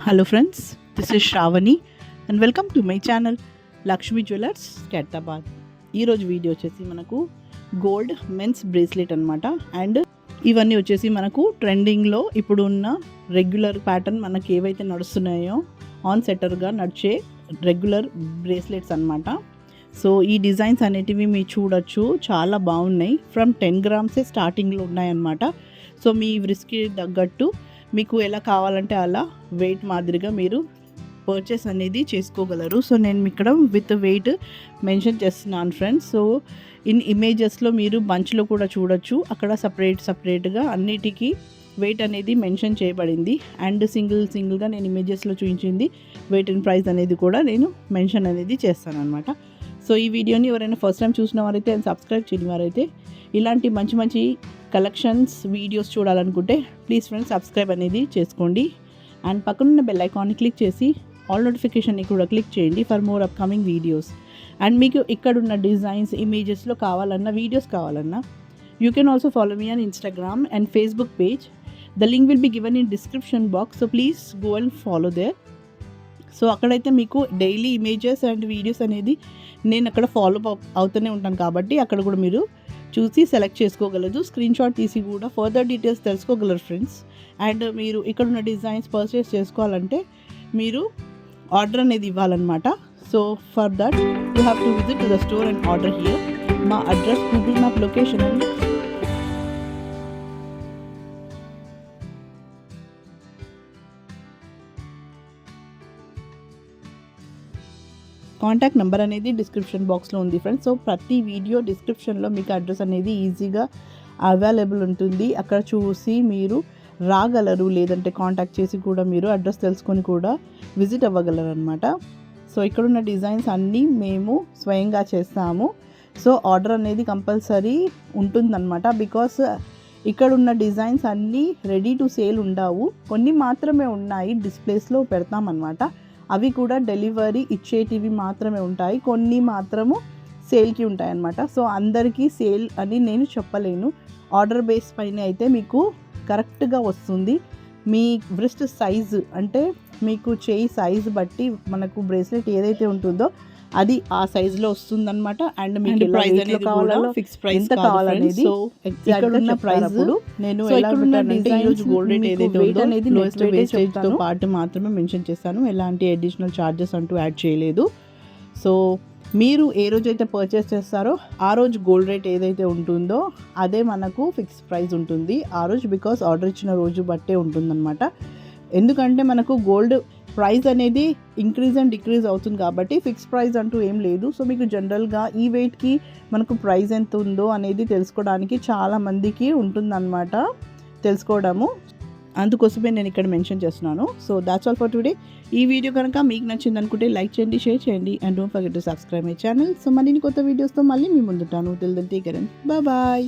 Hello friends, this is Sravani and welcome to my channel Lakshmi jewellers Khairatabad. ఈరోజు video వచ్చేసి మనకు gold men's bracelet అనమాట. And ఇవన్నీ వచ్చేసి మనకు ట్రెండింగ్లో ఇప్పుడు ఉన్న రెగ్యులర్ ప్యాటర్న్ మనకి ఏవైతే నడుస్తున్నాయో ఆన్ సెటర్గా నడిచే రెగ్యులర్ బ్రేస్లెట్స్ అనమాట. సో ఈ డిజైన్స్ అనేటివి మీరు చూడొచ్చు, చాలా బాగున్నాయి. ఫ్రమ్ 10 grams స్టార్టింగ్లో ఉన్నాయన్నమాట. సో మీ రిస్క్కి తగ్గట్టు మీకు ఎలా కావాలంటే అలా వెయిట్ మాదిరిగా మీరు పర్చేస్ అనేది చేసుకోగలరు. సో నేను ఇక్కడ విత్ వెయిట్ మెన్షన్ చేస్తున్నాను ఫ్రెండ్స్. సో ఇన్ ఇమేజెస్లో మీరు బంచ్లో కూడా చూడొచ్చు, అక్కడ సపరేట్గా అన్నిటికీ వెయిట్ అనేది మెన్షన్ చేయబడింది. అండ్ సింగిల్గా నేను ఇమేజెస్లో చూపించింది వెయిట్ అండ్ ప్రైస్ అనేది కూడా నేను మెన్షన్ అనేది చేస్తాను అనమాట. సో ఈ వీడియోని ఎవరైనా ఫస్ట్ టైం చూసిన వారైతే అండ్ సబ్స్క్రైబ్ చేయని వారైతే ఇలాంటి మంచి కలెక్షన్స్ వీడియోస్ చూడాలనుకుంటే ప్లీజ్ ఫ్రెండ్స్ సబ్స్క్రైబ్ అనేది చేసుకోండి. అండ్ పక్కనున్న బెల్ ఐకాన్ని క్లిక్ చేసి ఆల్ నోటిఫికేషన్ని కూడా క్లిక్ చేయండి for more upcoming videos. And మీకు ఇక్కడున్న డిజైన్స్ ఇమేజెస్లో కావాలన్నా వీడియోస్ కావాలన్నా you can also follow me on Instagram and Facebook page. The link will be given in description box. So please go and follow there. So అక్కడైతే మీకు daily images and videos అనేది నేను అక్కడ follow అవుతూనే ఉంటాను కాబట్టి అక్కడ కూడా మీరు చూసి సెలెక్ట్ చేసుకోగలరు. స్క్రీన్ షాట్ తీసి కూడా ఫర్దర్ డీటెయిల్స్ తెలుసుకోగలరు ఫ్రెండ్స్. అండ్ మీరు ఇక్కడ ఉన్న డిజైన్స్ పర్చేస్ చేసుకోవాలంటే మీరు ఆర్డర్ అనేది ఇవ్వాలన్నమాట. So for that you have to visit to the store and order here. మా అడ్రస్ గూగుల్ మ్యాప్ లొకేషన్ అండి. కాంటాక్ట్ నెంబర్ అనేది డిస్క్రిప్షన్ బాక్స్లో ఉంది ఫ్రెండ్స్. సో ప్రతి వీడియో డిస్క్రిప్షన్లో మీకు అడ్రస్ అనేది ఈజీగా అవైలబుల్ ఉంటుంది. అక్కడ చూసి మీరు రాగలరు, లేదంటే కాంటాక్ట్ చేసి కూడా మీరు అడ్రస్ తెలుసుకొని కూడా విజిట్ అవ్వగలరు అనమాట. సో ఇక్కడున్న డిజైన్స్ అన్నీ మేము స్వయంగా చేస్తాము. సో ఆర్డర్ అనేది కంపల్సరీ ఉంటుందన్నమాట. బికాస్ ఇక్కడున్న డిజైన్స్ అన్నీ రెడీ టు సేల్ ఉండవు, కొన్ని మాత్రమే ఉన్నాయి డిస్ప్లేస్లో పెడతామన్నమాట. అవి కూడా డెలివరీ ఇచ్చేటివి మాత్రమే ఉంటాయి, కొన్ని మాత్రము సేల్కి ఉంటాయన్నమాట. సో అందరికీ సేల్ అని నేను చెప్పలేను. ఆర్డర్ బేస్ పైన అయితే మీకు కరెక్ట్గా వస్తుంది. మీ బ్రెస్ట్ సైజు అంటే మీకు చేయి సైజు బట్టి మనకు బ్రేస్లెట్ ఏదైతే ఉంటుందో అది ఆ సైజులో వస్తుందన్నమాట. అండ్ మీకు ప్రైస్ అనేది కావాలో ఫిక్స్ ప్రైస్ ఎంత కావాలనేది ఇక్కడ ఉన్న ప్రైస్ నేను ఎలా పెట్టానంటే ఈరోజు గోల్డ్ రేట్ ఏదైతే ఉందో అనేది లోయెస్ట్ వేస్టేజ్తో పాటు మాత్రమే మెన్షన్ చేశాను. ఎలాంటి అడిషనల్ ఛార్జెస్ అంటూ యాడ్ చేయలేదు. సో మీరు ఏ రోజైతే పర్చేస్ చేస్తారో ఆ రోజు గోల్డ్ రేట్ ఏదైతే ఉంటుందో అదే మనకు ఫిక్స్ ప్రైస్ ఉంటుంది ఆ రోజు. బికాస్ ఆర్డర్ ఇచ్చిన రోజు బట్టే ఉంటుందన్నమాట. ఎందుకంటే మనకు గోల్డ్ ప్రైస్ అనేది ఇంక్రీజ్ అండ్ డిక్రీజ్ అవుతుంది కాబట్టి ఫిక్స్ ప్రైస్ అంటూ ఏం లేదు. సో మీకు జనరల్గా ఈ వెయిట్కి మనకు ప్రైస్ ఎంత ఉందో అనేది తెలుసుకోవడానికి చాలామందికి ఉంటుందన్నమాట తెలుసుకోవడము. అందుకోసమే నేను ఇక్కడ మెన్షన్ చేస్తున్నాను. So that's all for today. ఈ వీడియో కనుక మీకు నచ్చింది అనుకుంటే లైక్ చేయండి, షేర్ చేయండి and don't forget to subscribe my channel. So మరిన్ని కొత్త వీడియోస్తో మళ్ళీ మీ ముందుంటాను. Till then take care and bye.